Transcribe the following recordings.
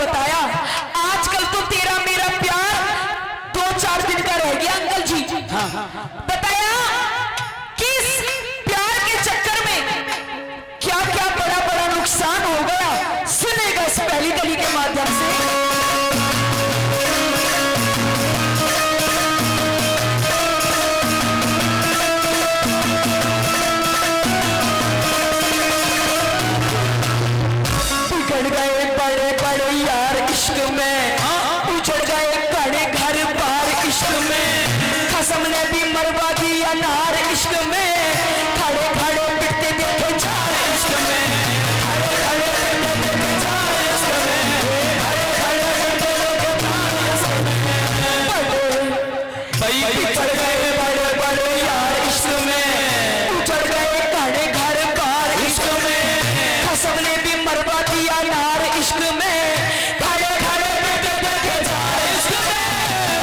बताया। आजकल तो तेरा मेरा प्यार 2-4 दिन का रह गया अंकल जी। बताया कि इस प्यार के चक्कर में क्या क्या बड़ा बड़ा नुकसान हो गया, सुनेगा इस पहली कली के माध्यम से। बिगड़ गए बड़े बड़े यार इश्क में, उजड़ गए कड़े घर बार इश्क में, कसम ने भी मरवा दिया नार इश्क में, खड़े खड़े पिटते देखे चार इश्क में, खड़े खड़े पिटते देखे चार इश्क में, खड़े खड़े पिटते देखे चार इश्क में। भाई बिगड़ गए बड़े बड़े यार इश्क में, उजड़ गए कड़े घर बार इश्क में, कसम ने भी मरवा दिया नार इश्क में, खड़े खड़े पिटते देखे चार इश्क में,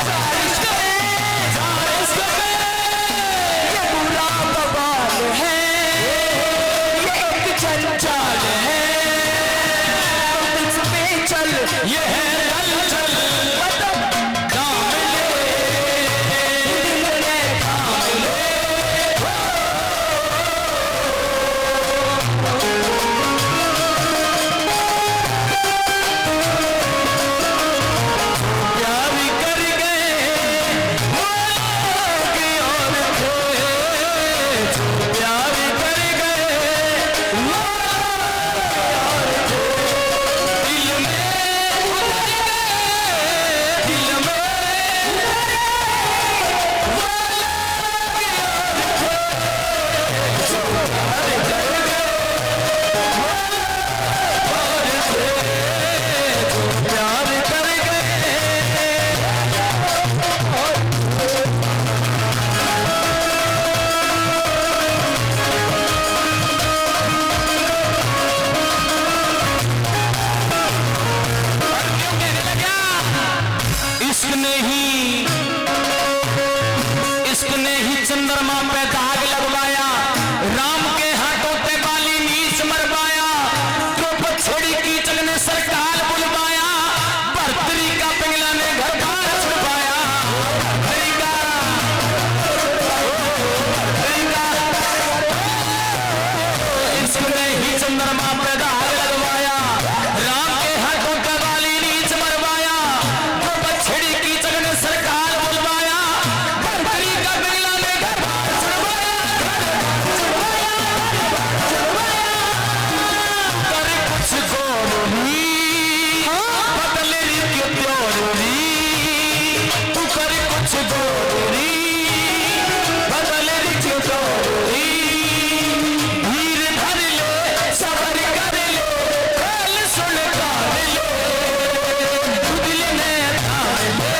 चार इश्क में, चार इश्क में। ये बुरा बवाल है, ये एक जंजाल है, इस पे चल ये है हलचल, दाम ले दिल ने थाम ले। प्यार कर गए वो लोग और थे, जो प्यार कर गए वो लोग और थे, दिल में उतर गए, दिल में उतर गए वो लोग और थे, जो प्यार कर गए वो लोग और थे, जो प्यार कर गए। इश्क ने ही चंद्रमा पे दाग लगवाया, राम के हाथों पे बाली नीच मरवाया, द्रौपदी छोड़ी कीचक ने सरकार बुलवाया, भर्तरी का पिंगला ने घर बार छुड़वाया, भर्तरी का इश्क ने ही चंद्रमा पे दाग लगवाया, राम के हाथों पे बाली नीच मरवाया, द्रौपदी छोड़ी कीचक ने सरकार बुलवाया, भर्तरी का पिंगला ने घर बार छुड़वाया, करे कुछ गोरी बदले क्यों प्योरी, तू करे कुछ गोरी बदले क्यों प्योरी, हीर धर ले सबर कर ले, कल सुन कर ले, तू दिल ने थाम ले।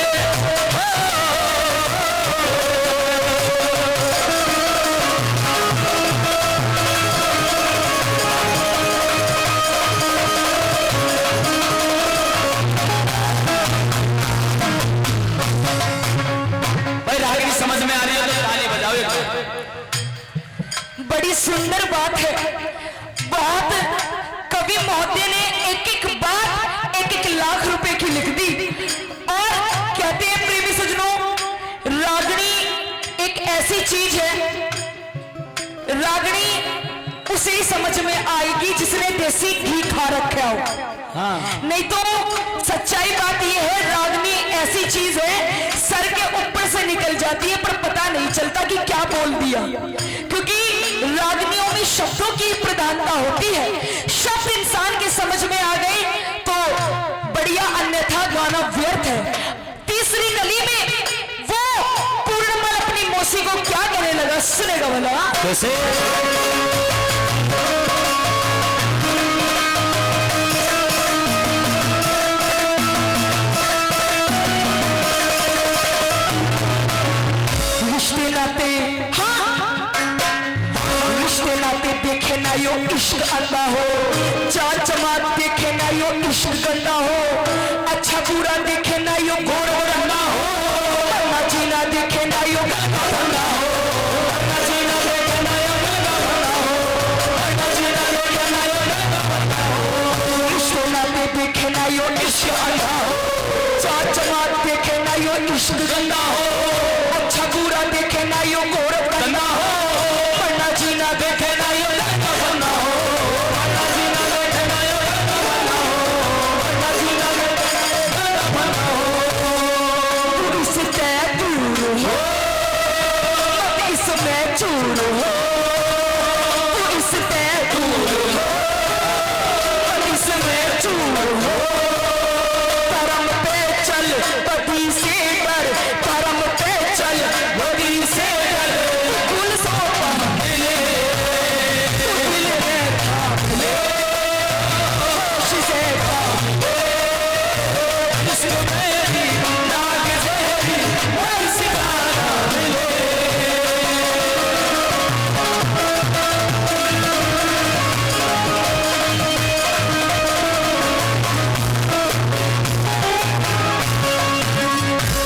भाई रागिनी समझ में आ रही है तो ताली बजाओ एक बार। बड़ी सुंदर बात है, बहुत कवि महोदय ने एक एक बात 1-1 लाख रुपए की लिख दी। और कहते हैं प्रेमी सज्जनों, रागनी एक ऐसी चीज है, रागनी उसे ही समझ में आएगी जिसने देसी घी खा रखा हो। नहीं तो सच्चाई बात यह है, रागनी ऐसी चीज है सर के ऊपर से निकल जाती है पर पता नहीं चलता कि क्या बोल दिया, क्योंकि रागनियों में शब्दों की प्रधानता होती है। शब्द इंसान के समझ में आ गए तो बढ़िया, अन्यथा गाना व्यर्थ है। तीसरी कली में वो पूर्णमल अपनी मौसी को क्या कहने लगा, सुनेगा भला कैसे। रिश्ते नाते, रिश्ते नाते देखे ना यो इश्क आता हो, चार जमात देखे ना यो इश्क करता हो, अच्छा बुरा देखे ना यो घोड़ रंगा हो, मरना जीना देखे ना यो गलगा भंगा हो, मरना जीना देखे ना यो गलगा भंगा हो, मरना जीना देखे ना यो गलगा भंगा हो, रिश्ते नाते देखे ना यो इश्क इश्क गंदा हो, अच्छा बुरा देखे ना यो गोरख गंदा हो, पढ़ना जीना देखे ना यो लड़का गंदा हो, पढ़ना जीना देखे ना यो लड़का गंदा हो, पढ़ना जीना देखे ना यो लड़का गंदा हो। इससे दूर हो, इसमें चूर हो, इससे दूर हो, इसमें चूर हो। परम पे चल बदी से डर, परम पे चल बदी से डर, कुल सोपा मिले दिल में थाम ले, होश से काम ले, इसमें भी नाग जहरी वही सितारा मिले।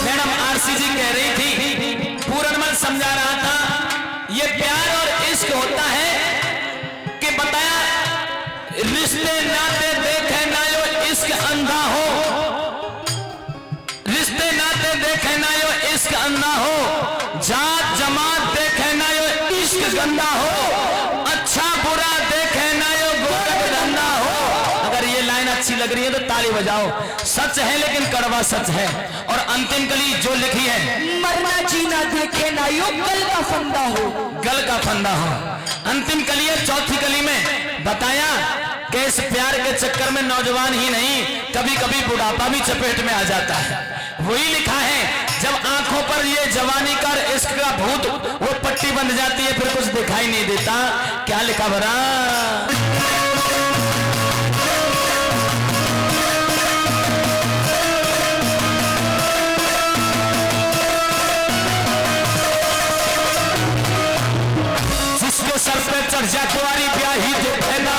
मैडम आरसी जी कह रही थी, पूरनमल समझा रहा था, ये प्यार और इश्क होता है कि बताया रिश्ते नाते देखे ना यो इश्क अंधा हो, रिश्ते नाते देखे ना यो इश्क अंधा हो, जात जमात देखे ना यो इश्क गंदा हो, अच्छा बुरा देखे ना यो गोरख धंधा हो। अगर ये लाइन अच्छी लग रही है तो ताली बजाओ, सच है लेकिन कड़वा सच है। और अंतिम कली जो लिखी है, मरना जीना देखे ना यो गल का फंदा हो, गल का फंदा हो। अंतिम कली है, चौथी कली में बताया कि इस प्यार के चक्कर में नौजवान ही नहीं, कभी कभी बुढ़ापा भी चपेट में आ जाता है। वही लिखा है, जब आंखों पर ये जवानी का इश्क का भूत वो पट्टी बंध जाती है, फिर कुछ दिखाई नहीं देता। क्या लिखा भरा, जिसके सर पे चढ़ जा कुंवारी ब्याही देखे ना,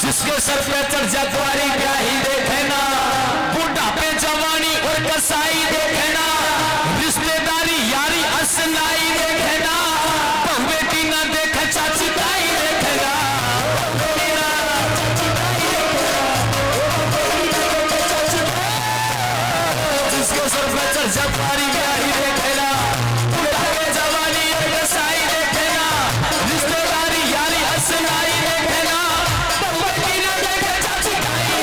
जिसके सर पे चढ़ जा कुंवारी ब्याही देखे ना, बुढ़ापे जवानी और कसाई देखे ना, रिश्तेदारी यारी असनाई देखे ना, बहु बेटी ना देखे चाची ताई देखे ना, जिसके सर पे चढ़ जा कुंवारी ब्याही देखे ना, बुढ़ापे जवानी और कसाई देखे ना, रिश्तेदारी यारी असनाई देखे ना, बहु बेटी ना देखे चाची ताई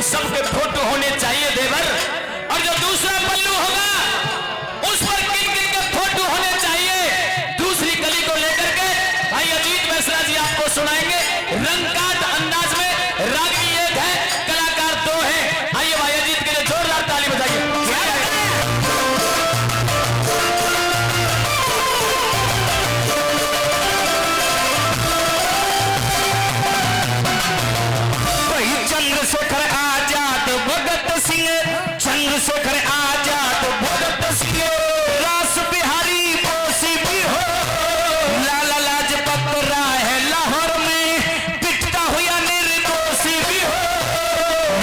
सबके फोटो होने चाहिए देवर। और जो दूसरा पल्लू होगा उस पर किन किन के फोटो होने चाहिए, दूसरी कली को लेकर के भाई अजीत मिश्रा जी आपको सुनाएंगे रंगकाट अंदाज में। रागनी एक है, कलाकार दो हैं। आइए भाई अजीत के लिए जोरदार ताली बजाइए। चंद्रशेखर आजाद भगत सिंह, चंद्रशेखर आजाद भगत सिंह, रास बिहारी बोस भी हो, लाला लाजपत राय लाहौर में पिटता हुआ निर्दोष भी हो,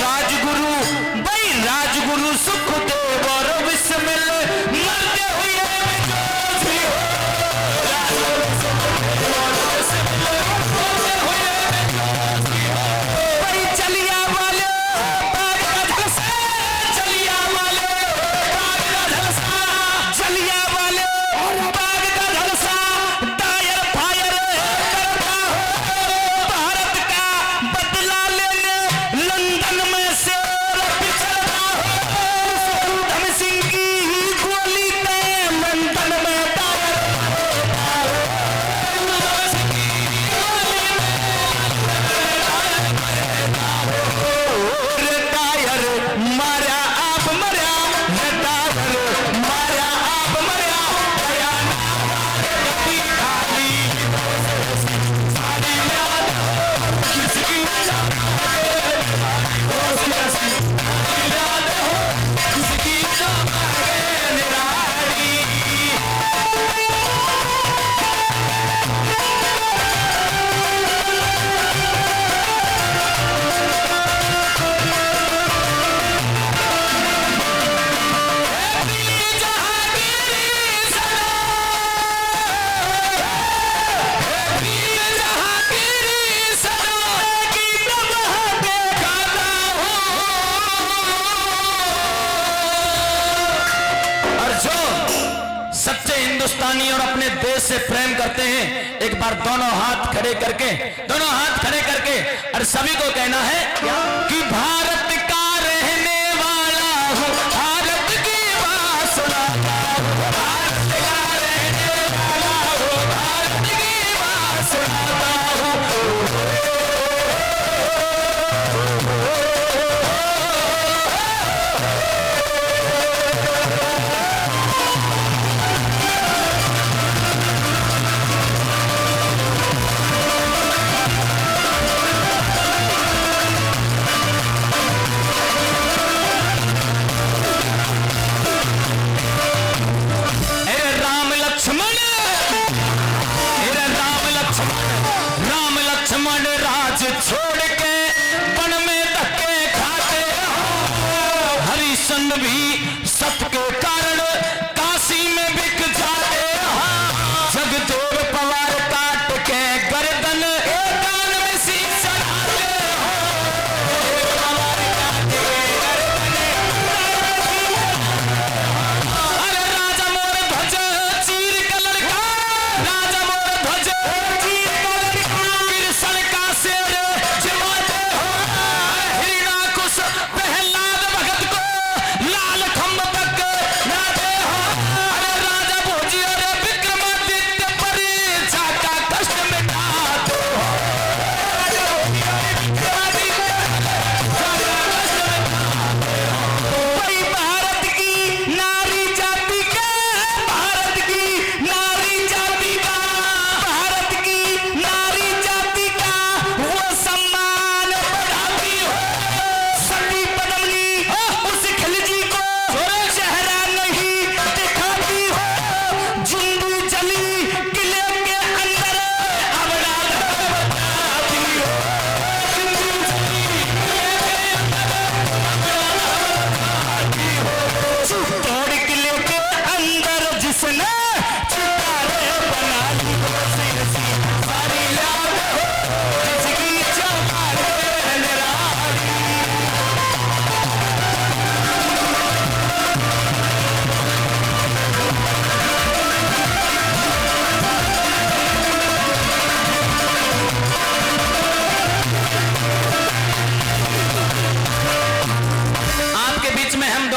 राजगुरु भाई राजगुरु सुखदेव और विस्मिल मरते हुए जोश भी हो, चलिया वाले बाग का झलसा, चलिया वाले बाग का झलसा, चलिया वाले बाग का झलसा, टायर फायर करता हो, भारत का बदला लेने लंदन में शेर पिछड़ता हो, धन सिंह की ही गोली पे लंदन में टायर टायर मारा आप मरा, टायर मारा आप मरा, खाली सारी याद किसकी याद हो, किसकी निराली। सच्चे हिंदुस्तानी और अपने देश से प्रेम करते हैं, एक बार दोनों हाथ खड़े करके और सभी को कहना है कि भारत का रहने वाला हूँ, भारत की बात सुनाता हूँ, भारत का रहने वाला हूँ, भारत की बात सुनाता हूँ।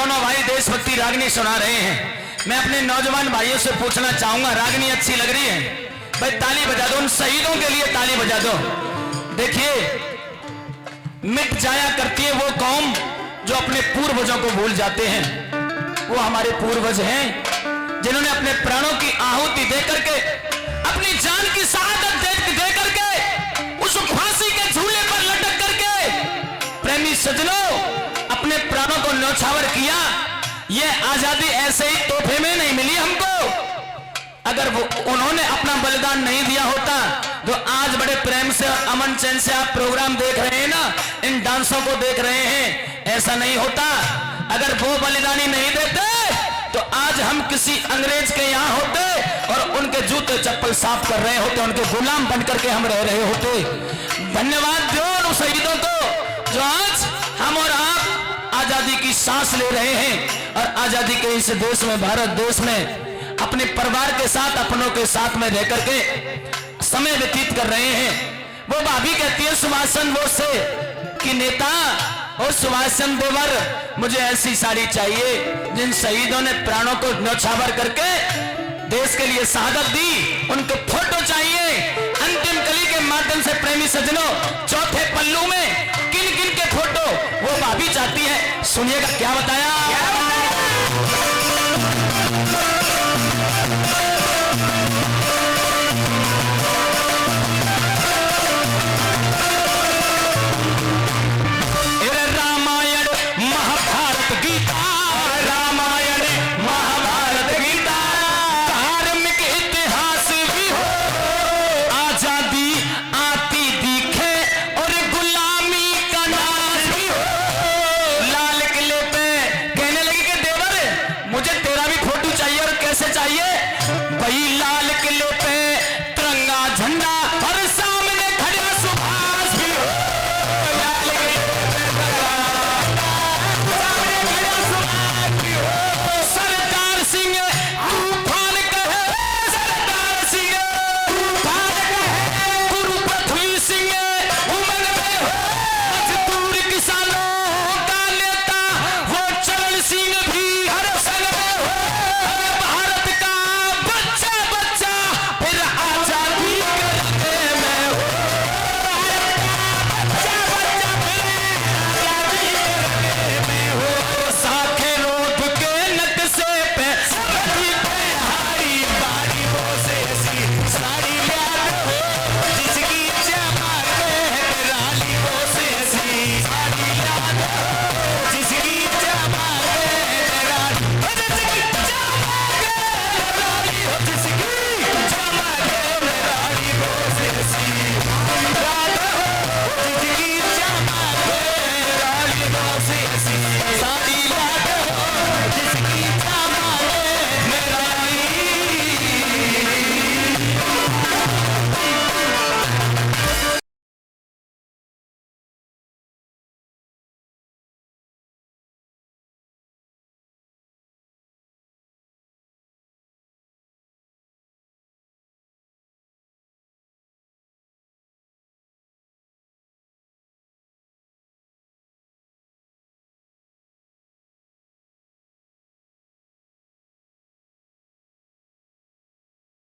दोनों भाई देशभक्ति रागनी सुना रहे हैं। मैं अपने नौजवान भाइयों से पूछना चाहूंगा, रागनी अच्छी लग रही है भाई? ताली बजा दो, उन शहीदों के लिए ताली बजा दो। देखिए, मिट जाया करती है वो कौम जो अपने पूर्वजों को भूल जाते हैं। वो हमारे पूर्वज हैं जिन्होंने अपने प्राणों की आहुति दे करके, अपनी जान की शहादत दे करके, उस फांसी के झूले पर लटक करके प्रेमी सज्जनों अपने प्राणों को न्यौछावर किया। यह आजादी ऐसे ही तोहफे में नहीं मिली हमको। अगर वो उन्होंने अपना बलिदान नहीं दिया होता तो आज बड़े प्रेम से और अमन चैन से आप प्रोग्राम देख रहे हैं ना, इन डांसों को देख रहे हैं, ऐसा नहीं होता। अगर वो बलिदानी नहीं देते तो आज हम किसी अंग्रेज के यहाँ होते और उनके जूते चप्पल साफ कर रहे होते, उनके गुलाम बन करके हम रह रहे होते। धन्यवाद दो उन शहीदों को जो आज हम और आप आजादी की सांस ले रहे हैं और आजादी के इस देश में, भारत देश में अपने परिवार के साथ, अपनों के साथ में रह करके समय व्यतीत कर रहे हैं। वो भाभी कहती है सुभाष चंद्र बोस से कि नेता और सुभाष चंद्र देवर, मुझे ऐसी साड़ी चाहिए जिन शहीदों ने प्राणों को न्यौछावर करके देश के लिए शहादत दी, उनके फोटो चाहिए। अंतिम कली के माध्यम से प्रेमी सज्जनों, चौथे पल्लू में किन किन के फोटो वो भाभी चाहती है, सुनिएगा क्या बताया।